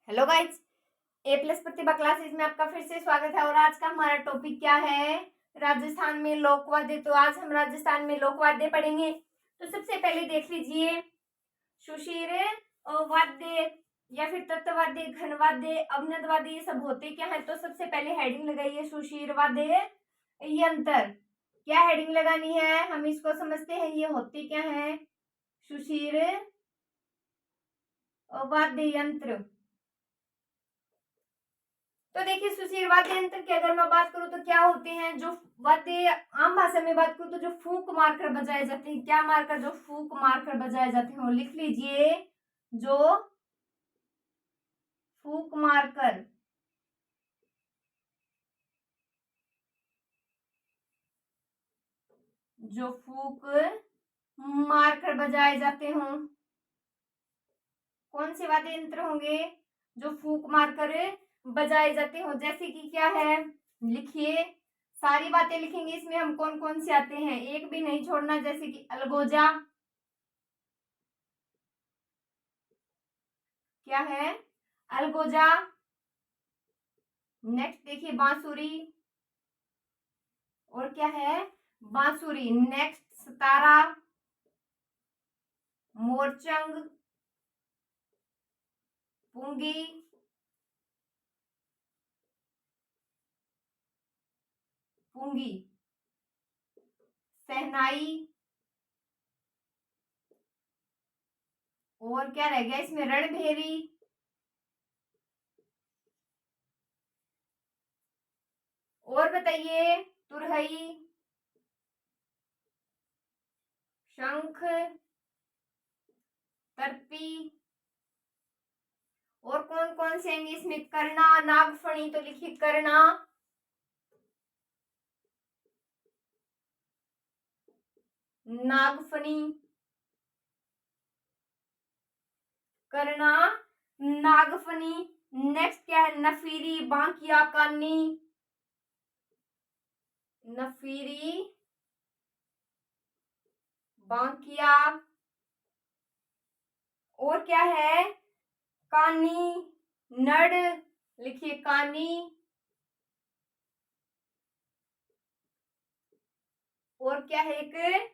Hello guys, ए plus प्रतिभा classes में आपका फिर से स्वागत है। और आज का हमारा टॉपिक क्या है? राजस्थान में लोकवाद्य। तो आज हम राजस्थान में लोकवाद्य पढ़ेंगे। तो सबसे पहले देख लीजिए, सुशीर वाद्य या फिर तत्ववाद्य, घनवाद्य, अवनद वाद्य, ये सब होते क्या है? तो सबसे पहले हेडिंग लगाइए सुशीर वाद्य यंत्र। क्या हेडिंग लगानी है? हम इसको समझते हैं, ये होते क्या है? सुशीर वाद्य यंत्र। तो देखिए, सुशीर वाद्य यंत्र की अगर मैं बात करूं तो क्या होते हैं? जो वाद्य, आम भाषा में बात करूं तो जो फूंक मारकर बजाए जाते हैं। क्या मारकर? जो फूंक मारकर बजाए जाते हैं। लिख लीजिए, जो फूंक मारकर जो फूंक मारकर बजाए जाते हों। कौन से वाद्य यंत्र होंगे जो फूंक मारकर बजाए जाते हो? जैसे कि क्या है, लिखिए, सारी बातें लिखेंगे इसमें। हम कौन कौन से आते हैं, एक भी नहीं छोड़ना। जैसे कि अलगोजा, क्या है? अलगोजा। नेक्स्ट देखिए, बांसुरी। और क्या है? बांसुरी। नेक्स्ट सतारा, मोरचंग, पुंगी, पुंगी, सहनाई। और क्या रह गया इसमें? रणभेरी। और बताइए, तुरहई, शंख, तरपी। और कौन कौन से आएंगे इसमें? करना, नागफणी। तो लिखिए करना, नागफणी, करना, नागफनी। नेक्स्ट क्या है? नफीरी, बांकिया, कानी, नफीरी, बांकिया। और क्या है? कानी, नड़। लिखिए कानी। और क्या है? एक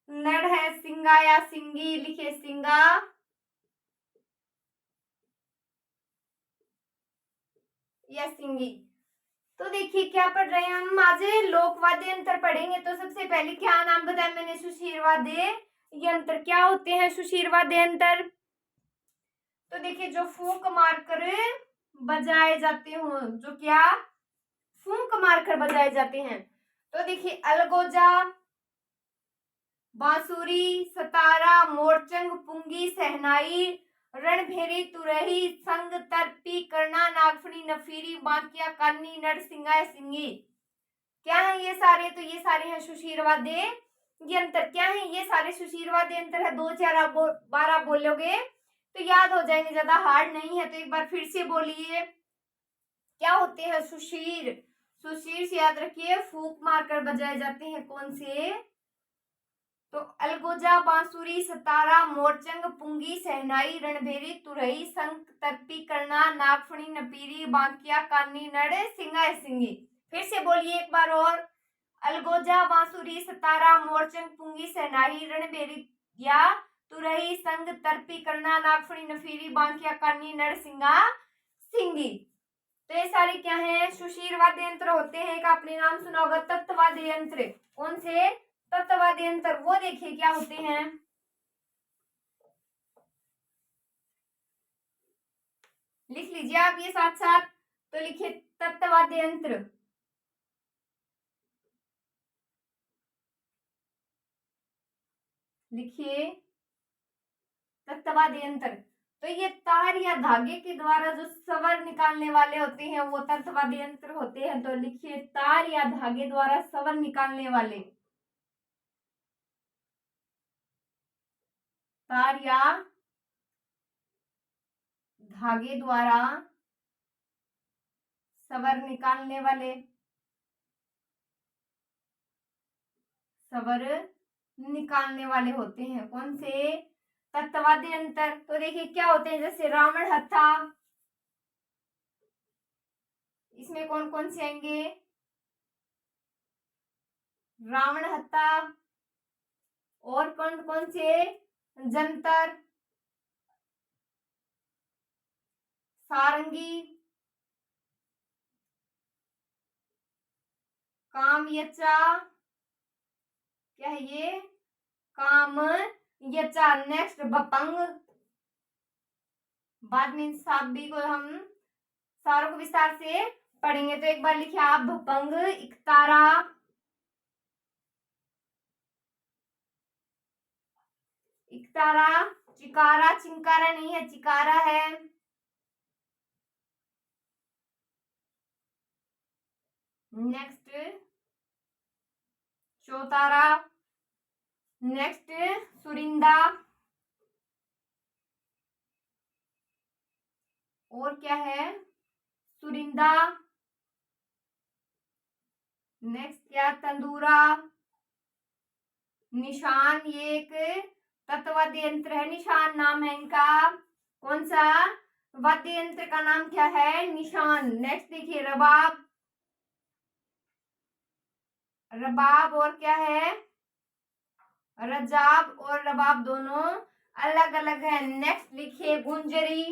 नड़ है, सिंगा या सिंगी। लिखिए सिंगा या सिंगी। तो देखिए, क्या पढ़ रहे हैं हम आज? लोकवाद्य यंत्र पढ़ेंगे। तो सबसे पहले क्या नाम बताया मैंने? सुशीर वाद्य यंत्र। क्या होते हैं सुशीर वाद्य यंत्र? तो देखिए, जो फूंक मारकर बजाए जाते हो, जो क्या फूंक मारकर बजाए जाते हैं। तो देखिए, अलगोजा, बांसुरी, सतारा, मोरचंग, पुंगी, सहनाई, रणभेरी, तुरही, संग, तरपी, करना, नागफनी, नफीरी, बांकिया, कानी, नड़, सिंगा, सिंगी। क्या है ये सारे? तो ये सारे हैं सुशीर वाद्य यंत्र। क्या है ये सारे? सुशीर वाद्य यंत्र है। 2 4 बार आप बोलोगे तो याद हो जाएंगे, ज्यादा हार्ड नहीं है। तो एक बार फिर से बोलिए, क्या होते हैं सुशीर? सुशीर से याद रखिए, फूंक मारकर बजाए जाते हैं। कौन से? तो अलगोजा, बांसुरी, सतारा, मोरचंग, पुंगी, सहनाई, रणभेरी, तुरही, शंख, तरपी, करना, नागफणी, नपीरी, बांकिया, कानी, नड़, सिंगा, सिंगी। फिर से बोलिए एक बार और। अलगोजा, बांसुरी, सतारा, मोरचंग, पुंगी, सहनाई, रणभेरी या तुरही, संग, तरपी, करना, नागफणी, नफीरी, बांकिया, कानी, नड़, सिंगा, सिंगी। तो ये सारे क्या है? सुशीर वाद्य यंत्र होते हैं। एक आपने नाम सुना होगा, तत्वाद्य यंत्र। कौन से? तत्वाद्य यंत्र। वो देखिए क्या होते हैं, लिख लीजिए आप ये साथ साथ। तो लिखिए तत्वाद्य यंत्र। लिखिए तत्वाद्य यंत्र। तो ये तार या धागे के द्वारा जो स्वर निकालने वाले होते हैं वो तत्वाद्य यंत्र होते हैं। तो लिखिए तार या धागे द्वारा स्वर निकालने वाले, तार या धागे द्वारा स्वर निकालने वाले, स्वर निकालने वाले होते हैं। कौन से? तत्वाद्य यंत्र। तो देखिए क्या होते हैं, जैसे रावण हत्था, इसमें कौन कौन से आएंगे? रावण हत्ता, और कौन कौन से? जंतर, सारंगी, कामयचा, क्या है ये? कामयचा। नेक्स्ट भपंग। बाद में इन सभी को हम सारों को विस्तार से पढ़ेंगे। तो एक बार लिखिए आप, भपंग, इकतारा, इकतारा, चिकारा, चिंकारा नहीं है, चिकारा है, नेक्स्ट चौतारा, नेक्स्ट सुरिंदा, और क्या है? सुरिंदा, नेक्स्ट क्या? तंदूरा, निशान, ये एक तत्वाद्य यंत्र है, निशान नाम है इनका। कौन सा वाद्य यंत्र का नाम क्या है? निशान। नेक्स्ट देखिए रबाब, रबाब, और क्या है? रजाब और रबाब दोनों अलग अलग है। नेक्स्ट लिखिए गुंजरी,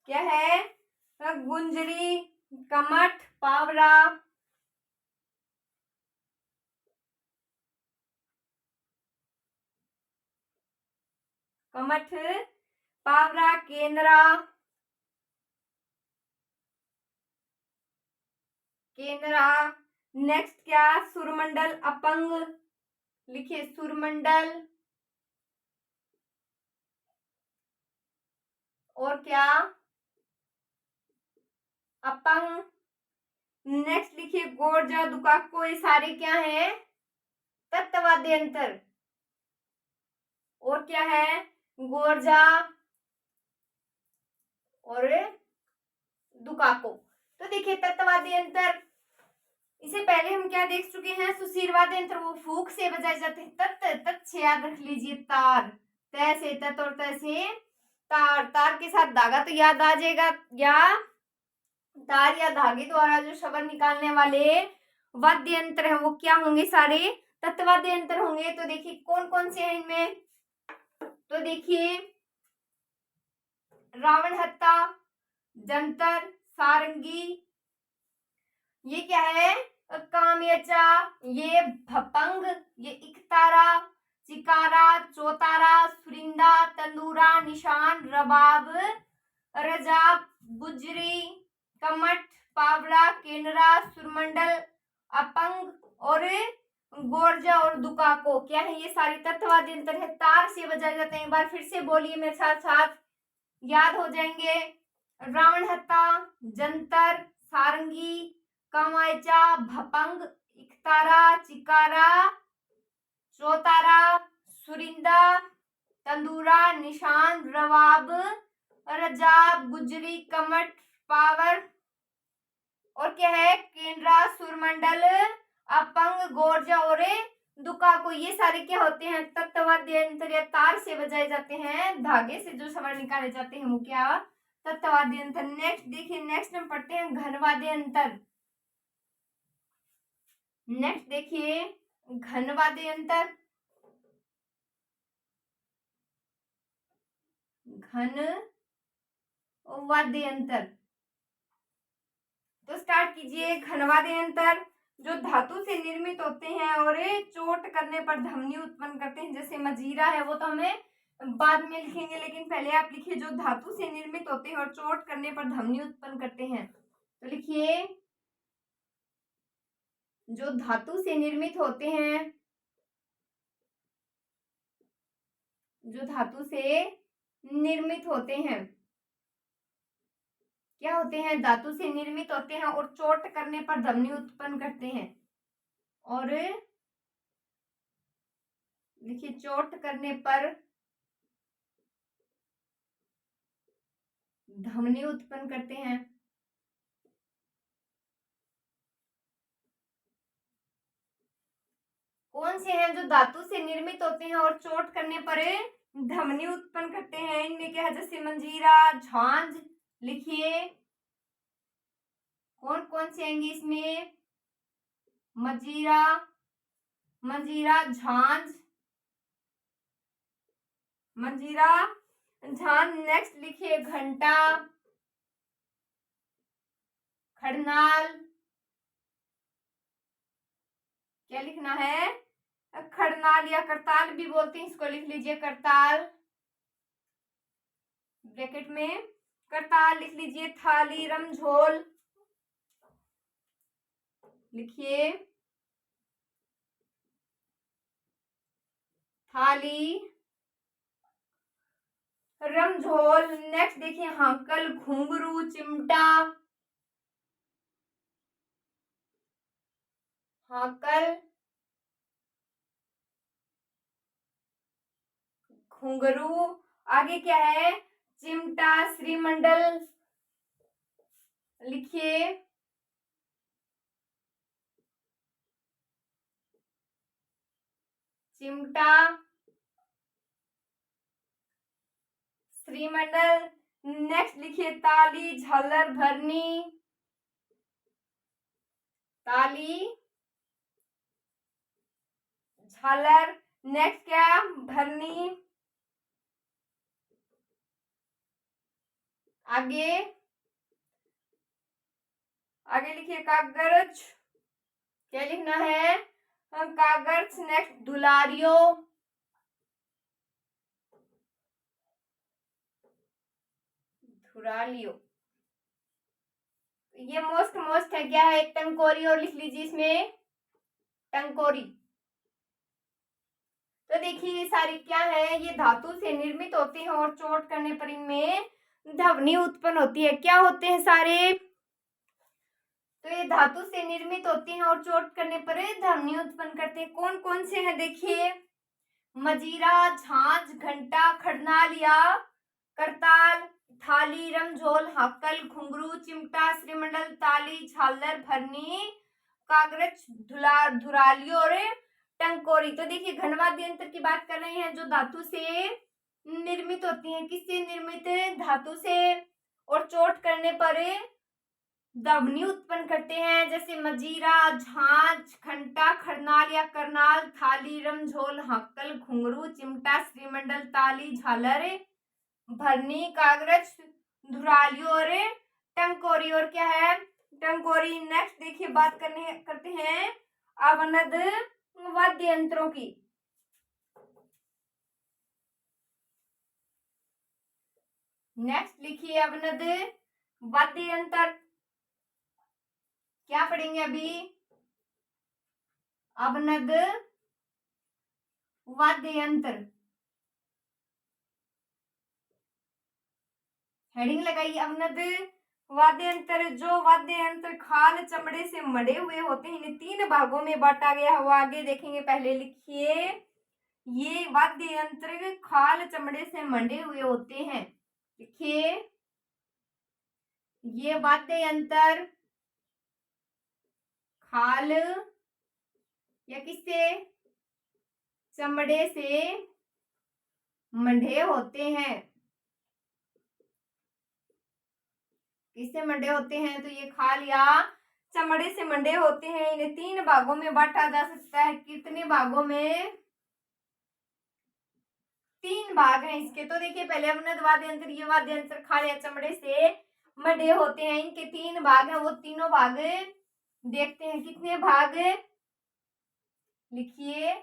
क्या है? गुंजरी, कमठ, पावरा, कमठ, पावरा, केंद्रा, केंद्रा। नेक्स्ट क्या? सुरमंडल, अपंग, लिखिए सुरमंडल, और क्या? अपंग। नेक्स्ट लिखिए गोरजा, दुकाको, ये सारे क्या है? तत्वाद्य यंत्र। और क्या है? गोरजा और दुकाको। तो देखिए तत्वाद्य यंत्र, इसे पहले हम क्या देख चुके हैं? सुशीरवाद्य यंत्र, वो फूंक से बजाए जाते हैं। तत्, तत् से याद रख लीजिए, तार, तय से तत् और तय से तार, तार के साथ धागा तो याद आ जाएगा, या तार या धागे द्वारा जो शब्द निकालने वाले वाद्य यंत्र है वो क्या होंगे? सारे तत्वाद्य यंत्र होंगे। तो देखिए कौन कौन से हैं इनमें? तो देखिए रावण हत्ता, जंतर, सारंगी, ये क्या है? कामयचा, ये भपंग, ये इकतारा, चिकारा, चौतारा, सुरिंदा, तंदूरा, निशान, रबाब, रजाब, गुजरी, कमठ, पावड़ा, केनरा, सुरमंडल, अपंग और गोरजा और दुकाको, क्या है? ये सारी तत्वाद्य यंत्र है, तार से बजाए जाते हैं। एक बार फिर से बोलिए मेरे साथ साथ, याद हो जाएंगे। रावण हत्ता, जंतर, सारंगी, कामायचा, भपंग, इकतारा, चिकारा, चौतारा, सुरिंदा, तंदूरा, निशान, रवाब, रजाब, गुजरी, कमट, पावर, और क्या है? केंद्रा, सुरमंडल, अपंग, गोरजा और दुकाको, ये सारे क्या होते हैं? तत्वाद्य यंत्र, या तार से बजाए जाते हैं, धागे से जो स्वर निकाले जाते हैं वो क्या? तत्वाद्य यंत्र। नेक्स्ट देखिए, नेक्स्ट हम पढ़ते हैं घनवाद्य यंत्र। नेक्स्ट देखिए घनवाद्य यंत्र, घन वाद्य यंत्र। तो स्टार्ट कीजिए। घनवाद्य यंत्र जो धातु से निर्मित होते हैं और चोट करने पर ध्वनि उत्पन्न करते हैं, जैसे मजीरा है, वो तो हमें बाद में लिखेंगे, लेकिन पहले आप लिखिए जो धातु से निर्मित होते हैं और चोट करने पर ध्वनि उत्पन्न करते हैं। तो लिखिए जो धातु से निर्मित होते हैं, जो धातु से निर्मित होते हैं, क्या होते हैं? धातु से निर्मित होते हैं और चोट करने पर ध्वनि उत्पन्न करते हैं। और देखिए चोट करने पर ध्वनि उत्पन्न करते हैं। कौन से हैं जो धातु से निर्मित होते हैं और चोट करने पर ध्वनि उत्पन्न करते हैं। इनमें क्या है, जैसे मंजीरा, झांझ। लिखिए कौन कौन से आएंगे इसमें, मंजीरा, मंजीरा, झांझ, मंजीरा, झांझ। नेक्स्ट लिखिए घंटा, खड़नाल। क्या लिखना है, खड़नाल या करताल भी बोलते हैं इसको, लिख लीजिए करताल ब्रैकेट में। करताल लिख लीजिए। थाली, रमझोल लिखिए, थाली, रमझोल। नेक्स्ट देखिए हाकल, घुंघरू, चिमटा, हाकल, घुंघरू। आगे क्या है, चिमटा, श्रीमंडल। लिखिए चिमटा, श्रीमंडल। नेक्स्ट लिखिए ताली, झालर, भरनी, ताली, झालर। नेक्स्ट क्या, भरनी। आगे, आगे लिखिए कागज। क्या लिखना है, कागज। नेक्स्ट दुलारियो, धुरालियो। ये मोस्ट है, क्या है, टंकोरी। और लिख लीजिए इसमें टंकोरी। तो देखिए ये सारी क्या है, ये धातु से निर्मित होते हैं और चोट करने पर इनमें ध्वनि उत्पन्न होती है। क्या होते हैं सारे, तो ये धातु से निर्मित होते हैं और चोट करने पर ध्वनि उत्पन्न करते हैं। कौन कौन से हैं देखिए, मजीरा, झांझ, घंटा, खड़नाल या करताल, थाली, रमझोल, हाकल, घुंघरू, चिमटा, श्रीमंडल, ताली, झालर, भरनी, कागज, धुराली और टंकोरी। तो देखिए घनवाद्य यंत्र की बात कर रहे हैं जो धातु से निर्मित होती हैं। किससे निर्मित, धातु से, और चोट करने पर ध्वनि उत्पन्न करते हैं। जैसे मजीरा, झांझ, घंटा, खड़नाल या करनाल, थाली, रमझोल, हाकल, घुंघरू, चिमटा, श्रीमंडल, ताली, झालर, भरनी, कागज, धुराली और टंकोरी। और क्या है, टंकोरी। नेक्स्ट देखिए बात करते हैं अवनद वाद्य यंत्रों की। नेक्स्ट लिखिए अवनद वाद्य यंत्र। क्या पढ़ेंगे अभी, अवनद वाद्य यंत्र। हेडिंग लगाइए अवनद वाद्य यंत्र। जो वाद्य यंत्र खाल चमड़े से मढ़े हुए होते हैं, इन्हें 3 भागों में बांटा गया है, वो आगे देखेंगे। पहले लिखिए ये वाद्य यंत्र खाल चमड़े से मंडे हुए होते हैं। लिखिए ये वाद्य यंत्र खाल या किससे, चमड़े से मंडे होते हैं। किससे मंडे होते हैं, तो ये खाल या चमड़े से मंडे होते हैं। इन्हें 3 भागों में बांटा जा सकता है। कितने भागों में, 3 भाग हैं इसके। तो देखिए पहले अवनद वाद्य यंत्र, ये वाद्य यंत्र खाल या चमड़े से मंडे होते हैं। इनके 3 भाग हैं, वो तीनों भाग देखते हैं। कितने भाग, लिखिए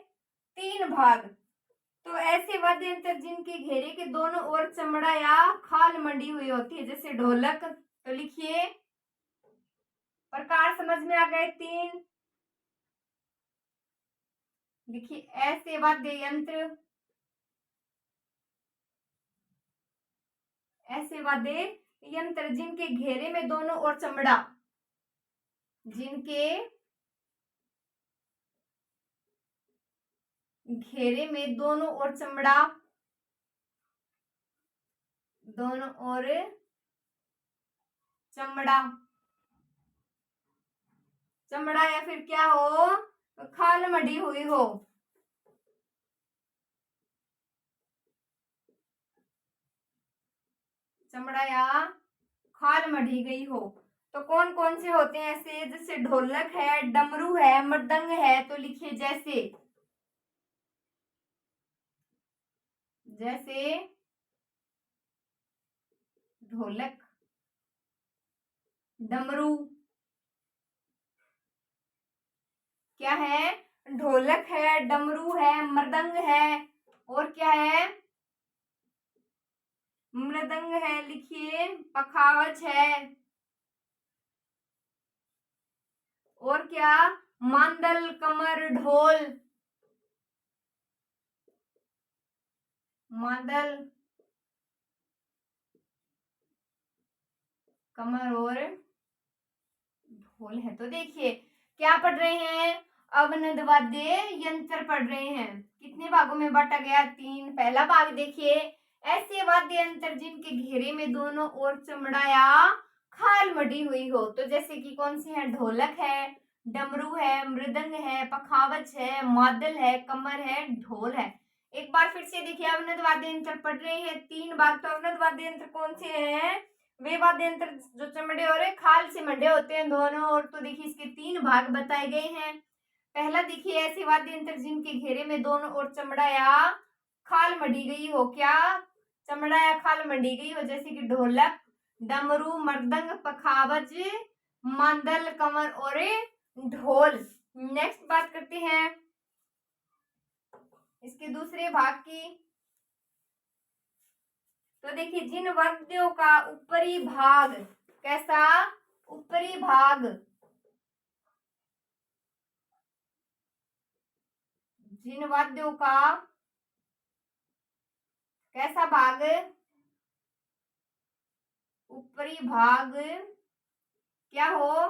3 भाग। तो ऐसे वाद्य यंत्र जिनके घेरे के दोनों ओर चमड़ा या खाल मंडी हुई होती है, जैसे ढोलक। तो लिखिए प्रकार समझ में आ गए 3। लिखिए ऐसे वाद्य यंत्र, ऐसे वाद्य यंत्र जिनके घेरे में दोनों ओर चमड़ा, जिनके घेरे में दोनों ओर चमड़ा, दोनों ओर चमड़ा, चमड़ा या फिर क्या हो, खाल मढ़ी हुई हो। चमड़ा या खाल मढ़ी गई हो। तो कौन कौन से होते हैं ऐसे, जैसे ढोलक है, डमरू है, मृदंग है। तो लिखिए जैसे जैसे ढोलक, डमरू, क्या है, ढोलक है, डमरू है, मृदंग है, और क्या है, मृदंग है, लिखिए पखावज है, और क्या, मांदल, कमर, ढोल, मांदल, कमर और ढोल है। तो देखिए क्या पढ़ रहे हैं, अवनद वाद्य यंत्र पढ़ रहे हैं। कितने भागों में बांटा गया, 3। पहला भाग देखिए, ऐसे वाद्य यंत्र जिनके घेरे में दोनों ओर चमड़ा या खाल मढ़ी हुई हो। तो जैसे कि कौन सी है, ढोलक है, डमरू है, मृदंग है, पखावज है, मादल है, कमर है, ढोल है। एक बार फिर से देखिए, अवनद वाद्य यंत्र पढ़ रहे हैं 3 भाग। तो अवनद वाद्य यंत्र कौन से हैं, वे वाद्य यंत्र जो चमड़े और खाल से मंडे होते हैं दोनों ओर। तो देखिए इसके 3 भाग बताए गए हैं। पहला देखिए, ऐसे वाद्य यंत्र जिनके घेरे में दोनों ओर चमड़ा या खाल मढ़ी गई हो। क्या, चमड़ा या खाल मढ़ी गई हो, जैसे कि ढोलक, डमरू, मृदंग, पखावज, मांदल, कमर और ढोल। नेक्स्ट बात करते हैं इसके दूसरे भाग की। तो देखिए, जिन वाद्यों का ऊपरी भाग, कैसा, ऊपरी भाग, जिन वाद्यों का कैसा भाग, ऊपरी भाग क्या हो,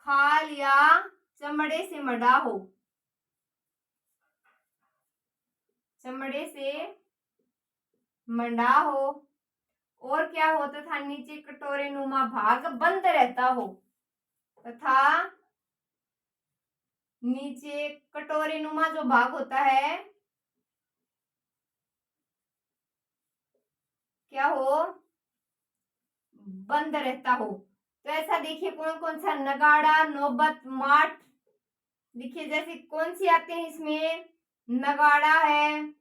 खाल या चमड़े से मढ़ा हो, चमड़े से मंडा हो, और क्या हो, तथा नीचे कटोरे नुमा भाग बंद रहता हो, तथा नीचे कटोरे नुमा जो भाग होता है क्या हो, बंद रहता हो। तो ऐसा देखिए कौन कौन सा, नगाड़ा, नौबत, माठ। देखिए जैसे कौन सी आते हैं इसमें, नगाड़ा है,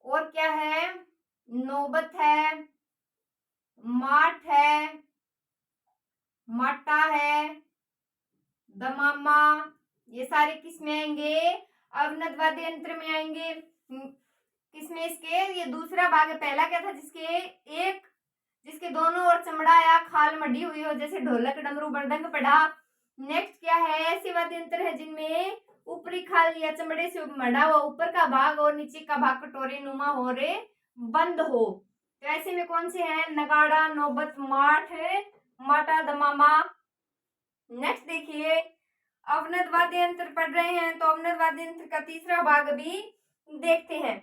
और क्या है, नौबत है, माठ है, माटा है, दमामा। ये सारे किस में आएंगे, अवनद वाद्य यंत्र में आएंगे। किसमें, इसके ये दूसरा भाग है। पहला क्या था, जिसके दोनों ओर चमड़ा या खाल मढ़ी हुई हो, जैसे ढोलक, डमरू, मृदंग पढ़ा। नेक्स्ट क्या है, ऐसे वाद्य यंत्र है जिनमें ऊपरी खाल या चमड़े से मढ़ा हुआ ऊपर का भाग और नीचे का भाग कटोरे नुमा हो रे बंद हो। तो ऐसे में कौन से हैं, नगाड़ा, नौबत, माठ, माटा, दमामा। नेक्स्ट देखिए, अवनद वाद्य यंत्र पढ़ रहे हैं, तो अवनद वाद्य यंत्र का तीसरा भाग भी देखते हैं।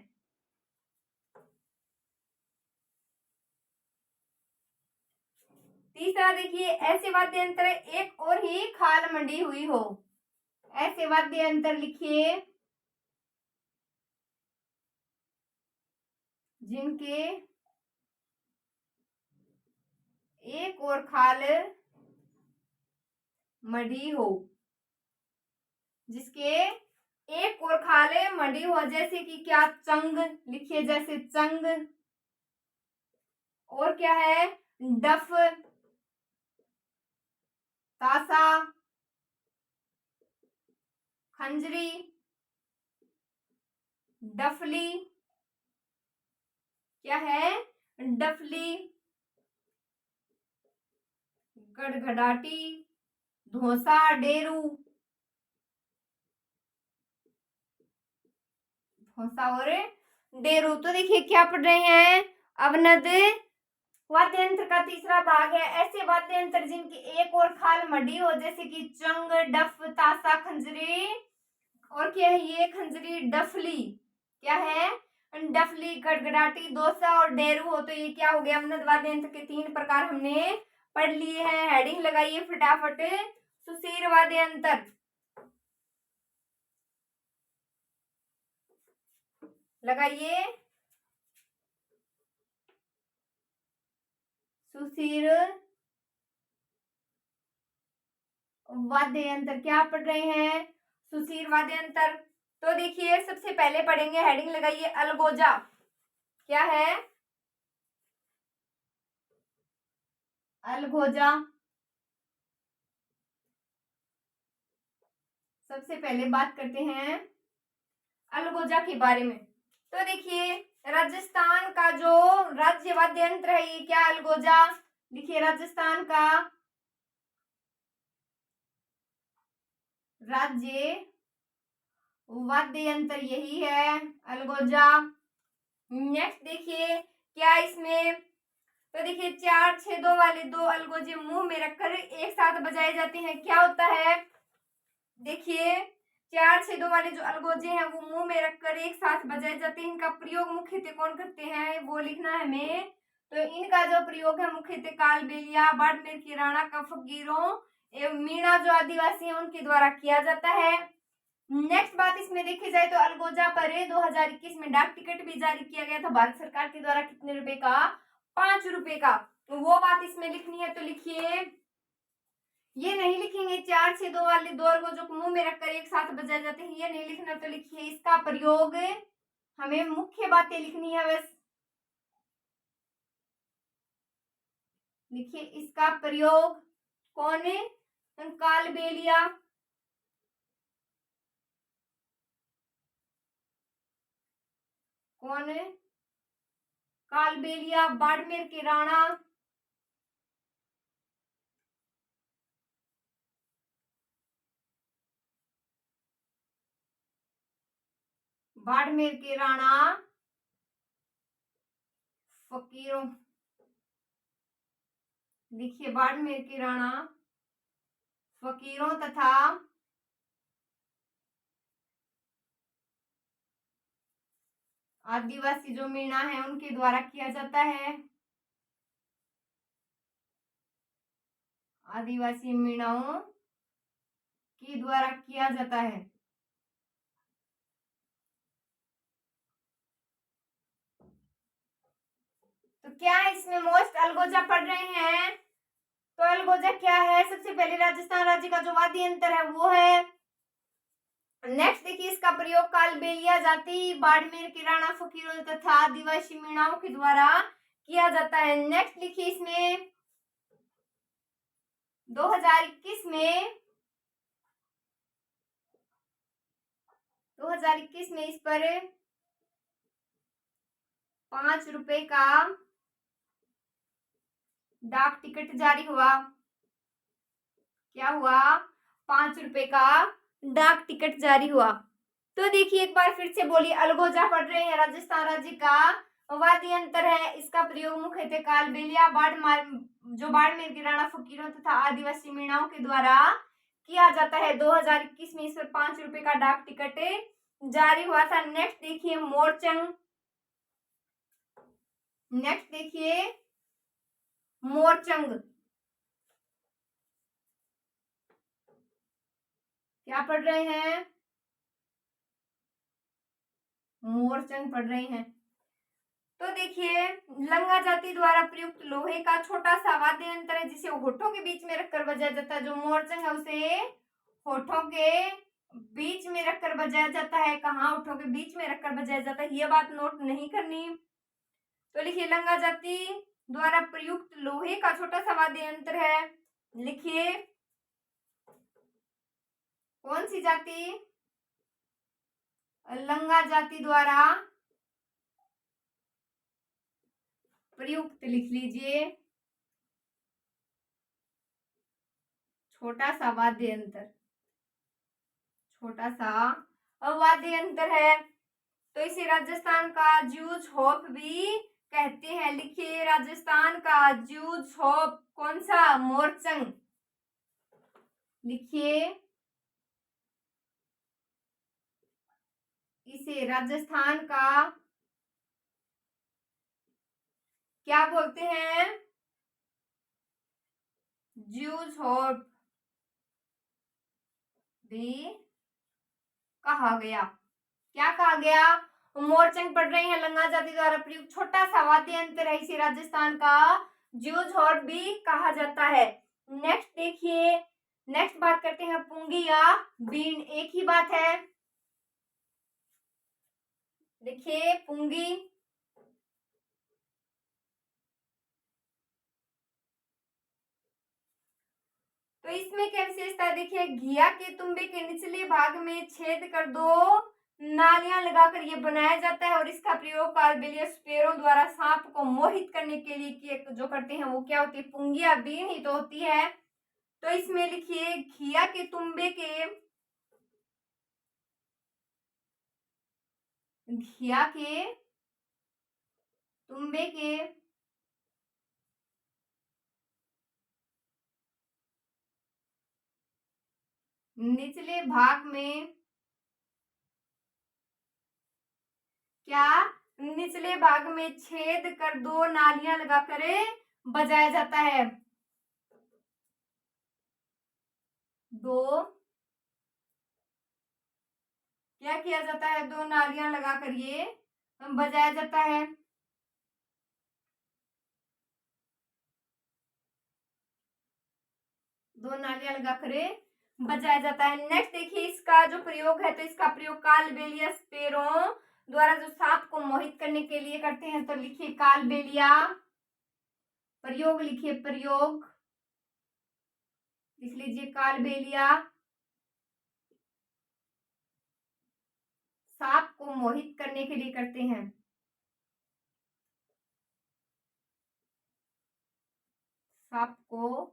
तीसरा देखिए, ऐसे वाद्य यंत्र एक और ही खाल मंडी हुई हो। ऐसे वाद्य यंत्र लिखिए जिनके एक और खाल मढ़ी हो, जिसके एक और खाले मढ़ी हो, जैसे कि क्या, चंग। लिखिए जैसे चंग, और क्या है, डफ, तासा, खंजरी, डफली, क्या है, डफली, गड़गड़ाटी, धोसा, डेरू, धोसा और डेरू। तो देखिए क्या पढ़ रहे हैं, अवनद वाद्य यंत्र का तीसरा भाग है, ऐसे वाद्य यंत्र जिनकी एक और खाल मढ़ी हो, जैसे कि चंग, डफ, तासा, खंजरी, और क्या है ये, खंजरी, डफली, क्या है, डफली, गड़गड़ाटी, दोसा और डेरू हो। तो ये क्या हो गया, अवनद वाद्य यंत्र के 3 प्रकार हमने पढ़ लिए हैं। हेडिंग लगाइए फटाफट, सुशीर वाद्य यंत्र लगाइए। सुशीर वाद्य यंत्र। क्या पढ़ रहे हैं? सुशीर वाद्य यंत्र। तो देखिए सबसे पहले पढ़ेंगे, हेडिंग लगाइए अलगोजा। क्या है? अलगोजा। सबसे पहले बात करते हैं अलगोजा के बारे में। तो देखिए राजस्थान का जो राज्य वाद्य यंत्र है ये क्या? अलगोजा। देखिए राजस्थान का राज्य वाद्य यंत्र यही है, अलगोजा। नेक्स्ट देखिए क्या इसमें, तो देखिए चार छेदों वाले दो अलगोजे मुंह में रखकर एक साथ बजाए जाते हैं। क्या होता है? देखिए चार छेदों वाले जो अलगोजे हैं वो मुंह में रखकर एक साथ बजाए जाते हैं। इनका प्रयोग मुख्यतः कौन करते हैं वो लिखना है हमें। तो इनका जो प्रयोग है मुख्यतः कालबेलिया, बाड़मेर की राणा का फकीरों एवं मीणा जो आदिवासी हैं उनके द्वारा किया जाता है। नेक्स्ट बात इसमें देखी जाए तो अलगोजा पर 2021 में डाक टिकट भी जारी किया गया था भारत सरकार के द्वारा। कितने रुपए का? 5 रुपए का। तो वो बात इसमें लिखनी है, तो लिखिए, ये नहीं लिखेंगे चार छेदों वाले दो अलगोजों को मुंह में रखकर एक साथ बजाए जाते हैं, ये नहीं लिखना। तो लिखिए इसका प्रयोग, हमें मुख्य बातें लिखनी है बस। लिखिए इसका प्रयोग कौन है? कालबेलिया, कौन है? कालबेलिया, बाड़मेर के राणा, बाड़मेर के राणा फकीरों। देखिए बाड़मेर के राणा फकीरों तथा आदिवासी जो मीणा है उनके द्वारा किया जाता है। आदिवासी मीणाओं के द्वारा किया जाता है। तो क्या इसमें मोस्ट अलगोजा पढ़ रहे हैं? तो अलगोजा क्या है? सबसे पहले राजस्थान राज्य का जो वाद्य यंत्र है वो है। नेक्स्ट देखिए इसका प्रयोग कालबेलिया जाति, बाड़मेर के राणा फकीरों तथा आदिवासी मीणाओं के द्वारा किया जाता है। नेक्स्ट लिखिए इसमें 2021 में इस पर 5 रुपए का डाक टिकट जारी हुआ। क्या हुआ? 5 रुपए का डाक टिकट जारी हुआ। तो देखिए एक बार फिर से बोलिए, अलगोजा पढ़ रहे हैं, राजस्थान राज्य का वाद्य यंत्र है। इसका प्रयोग मुख्यतः कालबेलिया, बाड़मेर की राणा फकीरों तथा आदिवासी मीणाओं के द्वारा किया जाता है। 2021 में इस पर 5 रुपए का डाक टिकट जारी हुआ था। नेक्स्ट देखिए मोरचंग। नेक्स्ट देखिए मोरचंग। क्या पढ़ रहे हैं? मोरचंग पढ़ रहे हैं। तो देखिए लंगा जाति द्वारा प्रयुक्त लोहे का छोटा सा वाद्य यंत्र है जिसे होठों के बीच में रखकर बजाया जाता है। जो मोरचंग है उसे होठों के बीच में रखकर बजाया जाता है। कहाँ? होठों के बीच में रखकर बजाया जाता है, ये बात नोट नहीं करनी। तो लिखिए लंगा जाति द्वारा प्रयुक्त लोहे का छोटा सा वाद्य यंत्र है। लिखिए कौन सी जाति? लंगा जाति द्वारा प्रयुक्त, लिख लीजिए, छोटा सा वाद्य यंत्र। छोटा सा वाद्य यंत्र है। तो इसे राजस्थान का जूझ होप भी कहते हैं। लिखिए राजस्थान का जूझ होप कौन सा? मोरचंग। लिखिए इसे राजस्थान का क्या बोलते हैं? जूझ होप भी कहा गया। क्या कहा गया? मोरचंग पढ़ रहे हैं, लंगा जाति द्वारा प्रयुक्त छोटा सा वाद्य यंत्र है। इसे राजस्थान का ज्यूझौर भी कहा जाता है। नेक्स्ट देखिए, नेक्स्ट बात करते हैं पुंगी या बीन, एक ही बात है। देखिए पुंगी, तो इसमें क्या विशेषता है, देखिए घिया के तुम्बे के निचले भाग में छेद कर दो नालियां लगाकर ये बनाया जाता है और इसका प्रयोग कार्बेलियस स्पेरो द्वारा सांप को मोहित करने के लिए जो करते हैं वो क्या होती है, पुंगिया बीन ही तो होती है। तो इसमें लिखिए घिया के तुम्बे के, घिया के तुम्बे के निचले भाग में क्या, निचले भाग में छेद कर दो नालियां लगाकर बजाया जाता है। दो, क्या किया जाता है, दो नालियां लगाकर ये बजाया जाता है। दो नालियां लगाकर बजाया जाता है। नेक्स्ट देखिए इसका जो प्रयोग है, तो इसका प्रयोग कालबेलिया स्पेरो द्वारा जो सांप को मोहित करने के लिए करते हैं, तो लिखिए कालबेलिया, प्रयोग लिखिए प्रयोग, लिख लीजिए कालबेलिया सांप को मोहित करने के लिए करते हैं। सांप को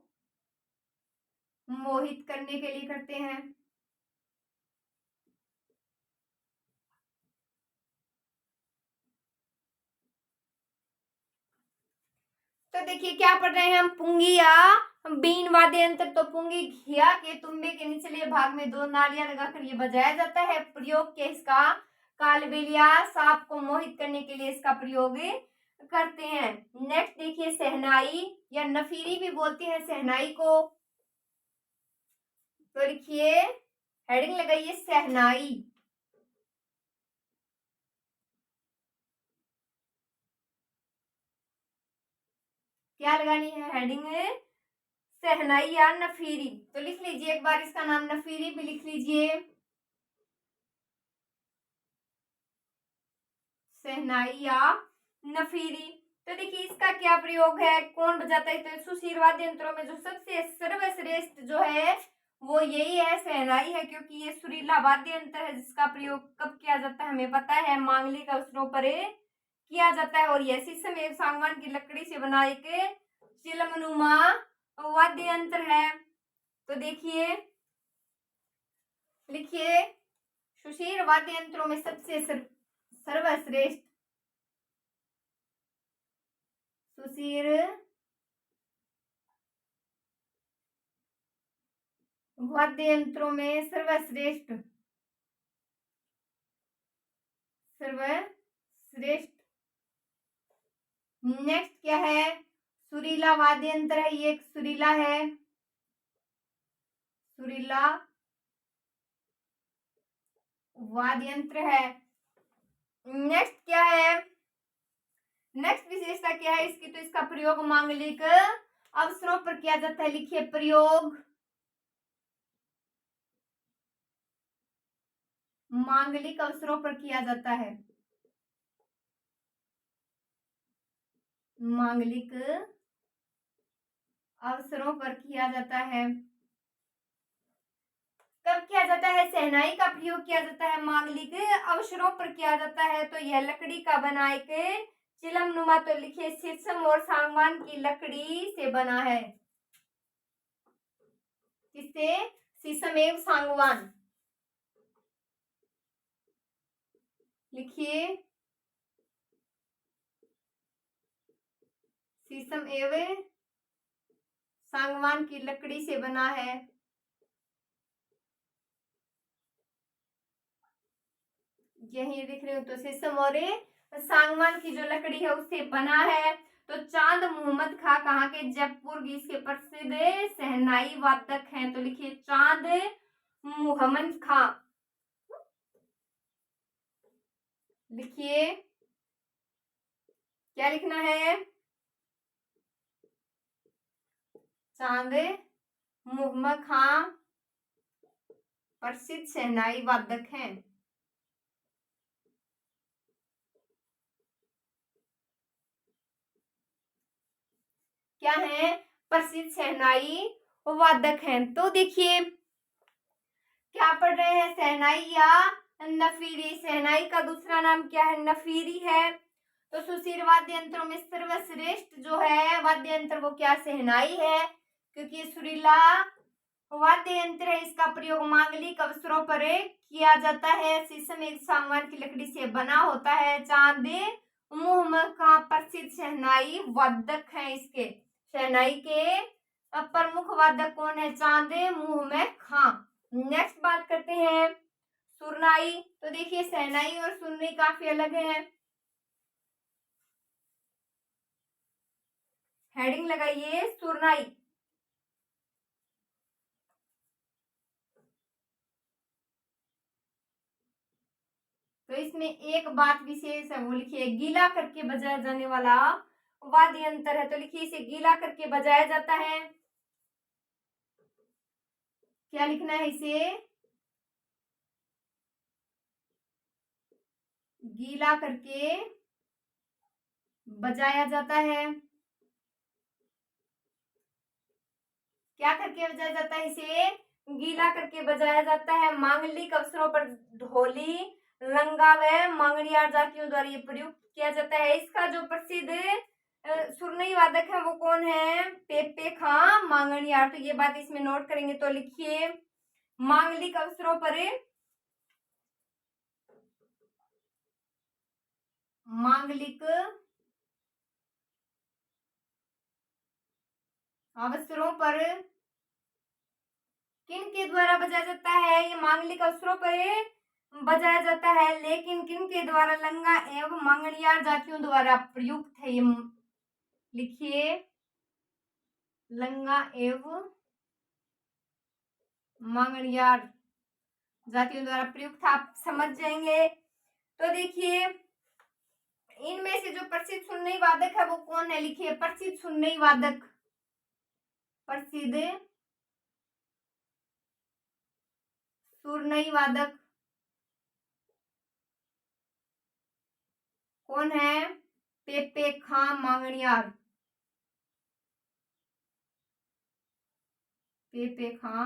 मोहित करने के लिए करते हैं। तो देखिए क्या पढ़ रहे हैं हम, पुंगी या बीन वाद्य यंत्र। तो पुंगी घिया के तुम्बे के निचले भाग में दो नालियां लगाकर ये बजाया जाता है। प्रयोग के इसका कालबेलिया सांप को मोहित करने के लिए इसका प्रयोग करते हैं। नेक्स्ट देखिए शहनाई या नफीरी भी बोलते हैं शहनाई को। तो लिखिए हेडिंग लगाइए शहनाई। क्या लगानी है हेडिंग, शहनाई या नफीरी। तो लिख लीजिए एक बार इसका नाम, नफीरी भी लिख लीजिए, शहनाई या नफीरी। तो देखिए इसका क्या प्रयोग है, कौन बजाता है, तो सुशील वाद्य यंत्रों में जो सबसे सर्वश्रेष्ठ जो है वो यही है, शहनाई है, क्योंकि ये सुरीला वाद्य यंत्र है जिसका प्रयोग कब किया जाता है हमें पता है, मांगलिक अवसरों पर किया जाता है। और यह शीशम एवं सागवान की लकड़ी से बना एक चिलमनुमा वाद्य यंत्र है। तो देखिए लिखिए सुशील वाद्य यंत्रों में सबसे सर्वश्रेष्ठ, सुशील वाद्य यंत्रों में सर्वश्रेष्ठ, सर्वश्रेष्ठ। नेक्स्ट क्या है, सुरीला वाद्य यंत्र है, ये एक सुरीला है, सुरीला वाद्य यंत्र है। नेक्स्ट क्या है, नेक्स्ट विशेषता क्या है इसकी, तो इसका प्रयोग मांगलिक अवसरों पर किया जाता है। लिखिए प्रयोग मांगलिक अवसरों पर किया जाता है, मांगलिक अवसरों पर किया जाता है। कब किया जाता है, शहनाई का प्रयोग किया जाता है, मांगलिक अवसरों पर किया जाता है। तो यह लकड़ी का बना एक चिलमनुमा, तो लिखिए शीशम और सागवान की लकड़ी से बना है। किससे, शीशम एवं सागवान, लिखिए शीशम एवं सागवान की लकड़ी से बना है। यही दिख रहे हो, तो शीशम और सागवान की जो लकड़ी है उससे बना है। तो चांद मोहम्मद खां कहाँ के, जयपुर के प्रसिद्ध शहनाई वादक हैं। तो लिखिए चांद मोहम्मद खां, लिखिए क्या लिखना है, चांद मोहम्मद खां प्रसिद्ध शहनाई वादक हैं। क्या है? प्रसिद्ध शहनाई वादक हैं। तो देखिए क्या पढ़ रहे हैं, शहनाई या नफीरी। शहनाई का दूसरा नाम क्या है? नफीरी है। तो सुशील वाद्य यंत्रों में सर्वश्रेष्ठ जो है वाद्य यंत्र वो क्या? शहनाई है, क्योंकि सुरीला वाद्य यंत्र है। इसका प्रयोग मांगलिक अवसरों पर किया जाता है। शीशम एक सागवान की लकड़ी से बना होता है। चांद मोहम्मद खां प्रसिद्ध शहनाई वादक हैं। इसके शहनाई के प्रमुख वादक कौन है? चांद मोहम्मद खां। नेक्स्ट बात करते हैं सुरनाई। तो देखिए शहनाई और सुरनाई काफी अलग है। हेडिंग लगाइए सुरनाई। तो इसमें एक बात विशेष है, वो लिखिए गीला करके बजाया जाने वाला वाद्य यंत्र है। तो लिखिए इसे गीला करके बजाया जाता है। क्या लिखना है इसे? गीला करके बजाया जाता है। क्या करके बजाया जाता है? इसे गीला करके बजाया जाता है। मांगलिक अवसरों पर ढोली, लंगा व मांगड़ियार जातियों द्वारा ये प्रयुक्त किया जाता है। इसका जो प्रसिद्ध सुरनई वादक है वो कौन है? पेपे खां मांगड़ियार। तो ये बात इसमें नोट करेंगे। तो लिखिए मांगलिक अवसरों पर मांगलिक अवसरों पर किन के द्वारा बजाया जाता है? ये मांगलिक अवसरों पर बजाया जाता है, लेकिन किन के द्वारा? लंगा एवं मांगड़ियार जातियों द्वारा प्रयुक्त है। ये लिखिए लंगा एवं मांगड़ियार जातियों द्वारा प्रयुक्त, आप समझ जाएंगे। तो देखिए इनमें से जो प्रसिद्ध सुरनई वादक है वो कौन है? लिखिए प्रसिद्ध सुरनई वादक। प्रसिद्ध सुरनई वादक कौन है? पेपे खां मांगड़ियार। पेपे खां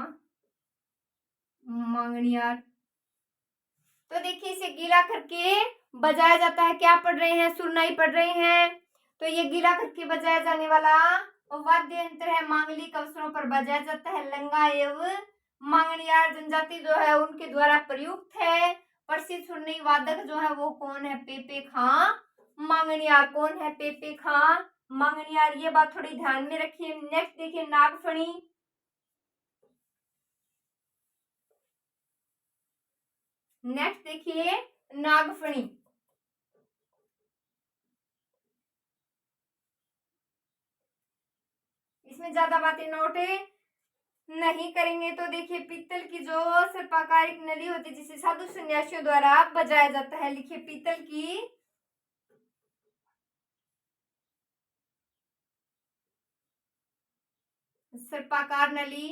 मांगड़ियार। तो देखिए इसे गीला करके बजाया जाता है। क्या पढ़ रहे हैं? सुरनाई पढ़ रहे हैं। तो ये गीला करके बजाया जाने वाला वाद्य यंत्र है। मांगलिक अवसरों पर बजाया जाता है। लंगा एवं मांगड़ियार जनजाति जो है उनके द्वारा प्रयुक्त है। प्रसिद्ध सुरनई वादक जो है वो कौन है? पेपे खां मांगड़ियार। कौन है? पेपे खां मांगड़ियार। ये बात थोड़ी ध्यान में रखिए। नेक्स्ट देखिए नागफणी। नेक्स्ट देखिए नागफणी। इसमें ज्यादा बातें नोट नहीं करेंगे। तो देखिए पीतल की जो सर्पाकार एक नली होती है जिसे साधु सन्यासियों द्वारा बजाया जाता है। लिखिए पीतल की सर्पाकार नली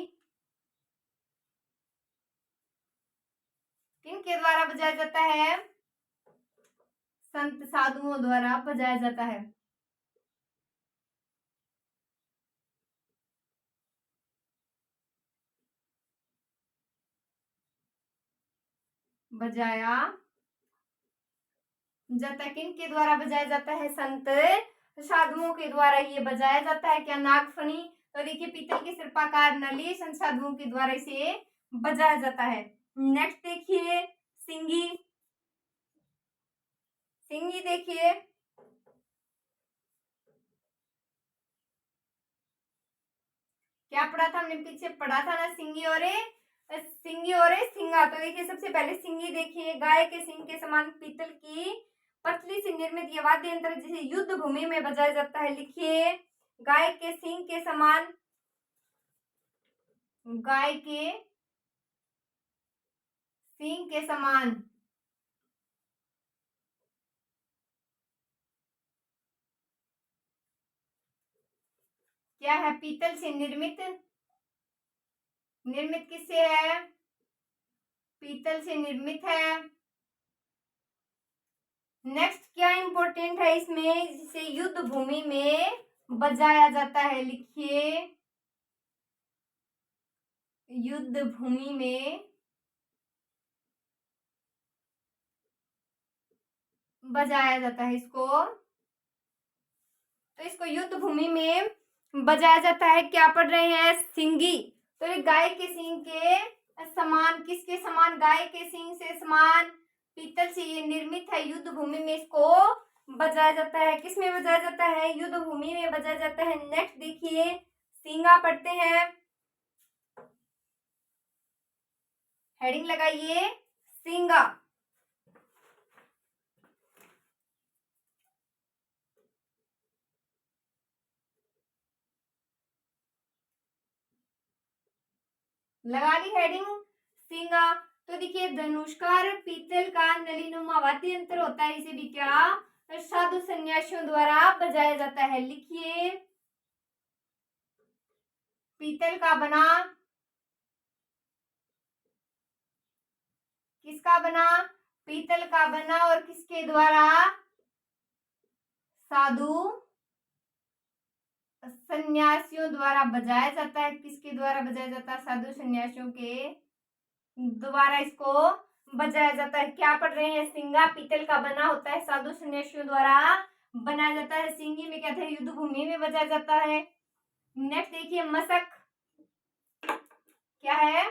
किनके द्वारा बजाया जाता है? संत साधुओं द्वारा बजाया जाता है। बजाया जाता है। किनके द्वारा बजाया जाता है? संत साधुओं के द्वारा ये बजाया जाता है। क्या? नागफनी। तो देखिए पीतल की सर्पाकार नली संत साधुओं के द्वारा इसे बजाया जाता है। नेक्स्ट देखिए सिंगी। सिंगी देखिए क्या पढ़ा था हमने? पीछे पढ़ा था ना सिंगी और सिंगा। तो देखिए सबसे पहले सिंगी देखिए गाय के सिंग के समान पीतल की पतली से निर्मित ये वाद्य यंत्र जिसे युद्ध भूमि में बजाया जाता है। लिखिए गाय के सिंग के समान, गाय के सिंग के समान क्या है? पीतल से निर्मित। निर्मित किससे है? पीतल से निर्मित है। नेक्स्ट क्या इंपॉर्टेंट है इसमें, जिसे युद्ध भूमि में बजाया जाता है? लिखिए, युद्ध भूमि में बजाया जाता है इसको। तो इसको युद्ध भूमि में बजाया जाता है। क्या पढ़ रहे हैं? सिंगी। तो ये गाय के सींग के समान, किसके समान? गाय के सींग से समान पीतल से ये निर्मित है। युद्ध भूमि में इसको बजाया जाता है। किस में बजाया जाता है? युद्ध भूमि में बजाया जाता है। नेक्स्ट देखिए, सींगा पढ़ते हैं। हेडिंग लगाइए, सींगा। लगा ली हेडिंग, सींगा। तो देखिए, धनुष्कार पीतल का नलीनुमा वाद्य यंत्र होता है। इसे भी क्या? साधु सन्यासियों द्वारा बजाया जाता है। लिखिए, पीतल का बना, किसका बना? पीतल का बना, और किसके द्वारा? साधु सन्यासियों द्वारा बजाया जाता है। किसके द्वारा बजाया जाता है? साधु सन्यासियों के द्वारा इसको बजाया जाता है। क्या पढ़ रहे हैं? सिंगा पीतल का बना होता है, साधु सन्यासियों द्वारा बनाया जाता है। सिंगी में क्या था? युद्ध भूमि में बजाया जाता है। नेक्स्ट देखिए, मशक। क्या है?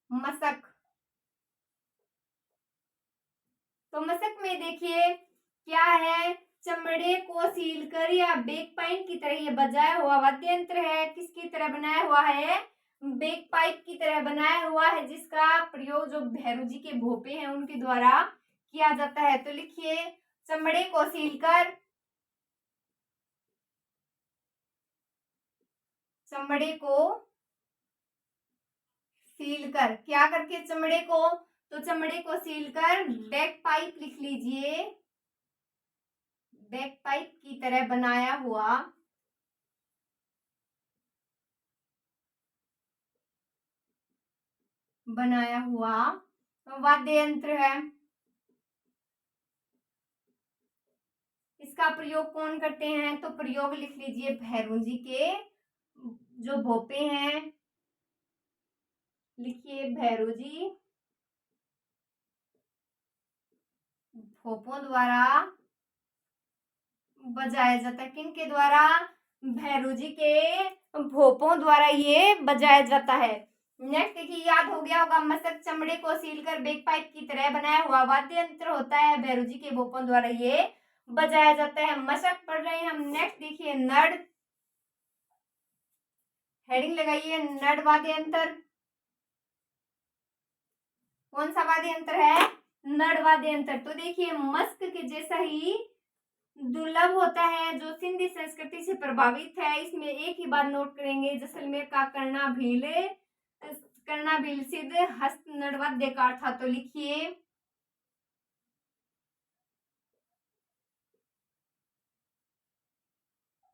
मशक। तो मशक में देखिए क्या है? चमड़े को सीलकर या बेक पाइप की तरह ये बजाया हुआ वाद्य यंत्र है। किसकी तरह बनाया हुआ है? बेक पाइप की तरह बनाया हुआ है, जिसका प्रयोग जो भैरू जी के भोपे हैं उनके द्वारा किया जाता है। तो लिखिए, चमड़े को सीलकर, चमड़े को सीलकर, क्या करके? चमड़े को, तो चमड़े को सीलकर बैक पाइप लिख लीजिए, बैक पाइप की तरह बनाया हुआ वाद्य यंत्र है। इसका प्रयोग कौन करते हैं? तो प्रयोग लिख लीजिए, भैरू जी के जो भोपे हैं। लिखिए, भैरू जी भोपों द्वारा बजाया जाता है। किनके द्वारा? भैरू जी के भोपों द्वारा ये बजाया जाता है। नेक्स्ट देखिए, याद हो गया होगा, मशक चमड़े को सीलकर बेक पाइप की तरह बनाया हुआ वाद्य यंत्र होता है। भैरू जी के भोपों द्वारा ये बजाया जाता है। मशक पढ़ रहे हैं हम। नेक्स्ट देखिए, नड़। हेडिंग लगाइए, नड़ वाद्य यंत्र। कौन सा वाद्य यंत्र है? नड़ वाद्य यंत्र। तो देखिए, मस्क के जैसा ही दुर्लभ होता है, जो सिंधी संस्कृति से प्रभावित है। इसमें एक ही बात नोट करेंगे, जैसलमेर का कर्णाभील सिद्ध हस्त नड़ वाद्य का था। तो लिखिए,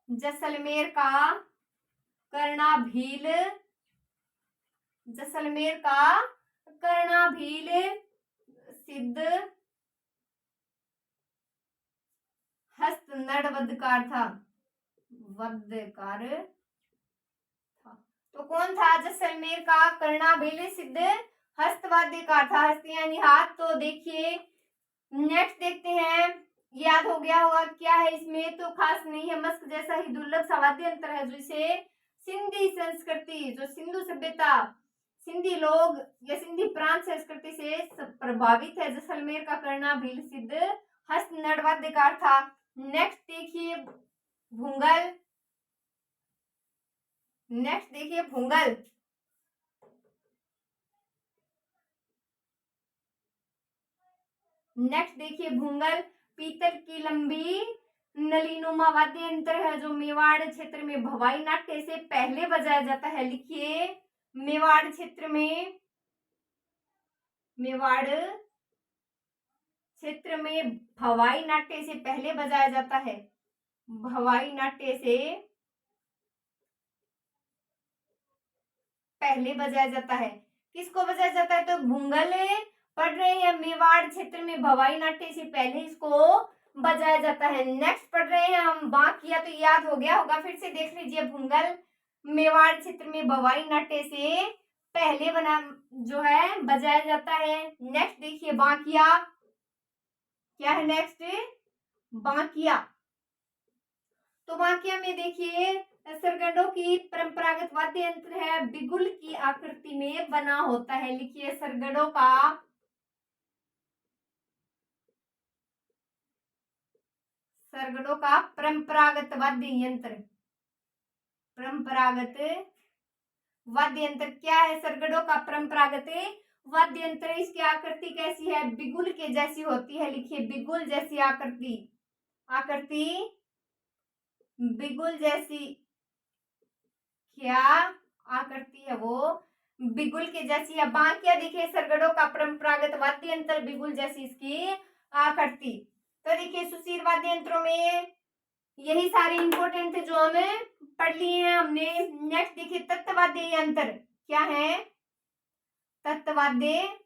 जैसलमेर का कर्णाभील, जैसलमेर का कर्णाभील सिद्ध हस्त नड़ वाद्यकार था। तो कौन था? जैसलमेर का कर्णाभील सिद्ध हस्त वाद्यकार था। हस्त यानी हाथ। तो देखिए, नेक्स्ट देखते हैं। याद हो गया होगा क्या है इसमें? तो खास नहीं है, मस्क जैसा ही दुर्लभ सा वाद्य यंत्र है, जिसे सिंधी संस्कृति, जो सिंधु सभ्यता, सिंधी लोग या सिंधी प्रांत संस्कृति से प्रभावित है। जैसलमेर का कर्णाभील सिद्ध हस्त नड़ वाद्यकार था। नेक्स्ट देखिए, भूंगल। नेक्स्ट देखिए, भूंगल। नेक्स्ट देखिए, भूंगल पीतल की लंबी नलीनुमा वाद्य यंत्र है, जो मेवाड़ क्षेत्र में भवाई नाट्य से पहले बजाया जाता है। लिखिए, मेवाड़ क्षेत्र में, मेवाड़ क्षेत्र में भवाई नाट्य से पहले बजाया जाता है। भवाई नाट्य से पहले बजाया जाता है। किसको बजाया जाता है? तो भूंगल पढ़ रहे हैं, मेवाड़ क्षेत्र में भवाई नाट्य से पहले इसको बजाया जाता है। नेक्स्ट पढ़ रहे हैं हम बांकिया, तो याद हो गया होगा, फिर से देख लीजिए। भूंगल मेवाड़ क्षेत्र में भवाई नाट्य से पहले बना जो है बजाया जाता है। नेक्स्ट देखिए बांकिया, क्या है नेक्स्ट? बांकिया। तो बांकिया में देखिए सरगड़ों की परंपरागत वाद्य यंत्र है, बिगुल की आकृति में बना होता है। लिखिए सरगड़ों का परंपरागत वाद्य यंत्र। परंपरागत वाद्य यंत्र क्या है? सरगड़ों का परंपरागत वाद्य यंत्र। इसकी आकृति कैसी है? बिगुल के जैसी होती है। लिखिए बिगुल जैसी आकृति, आकृति बिगुल जैसी। क्या आकृति है वो? बिगुल के जैसी है। बांकिया देखिए सरगड़ों का परंपरागत वाद्य यंत्र, बिगुल जैसी इसकी आकृति। तो देखिए सुशील वाद्य यंत्रों में यही सारे इंपॉर्टेंट थे जो हमें पढ़ लिए हैं हमने। नेक्स्ट देखिए तत्वाद्य यंत्र। क्या है? तत्वाद्य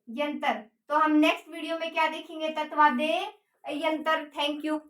यंत्र। तो हम नेक्स्ट वीडियो में क्या देखेंगे? तत्वाद्य यंत्र। Thank you.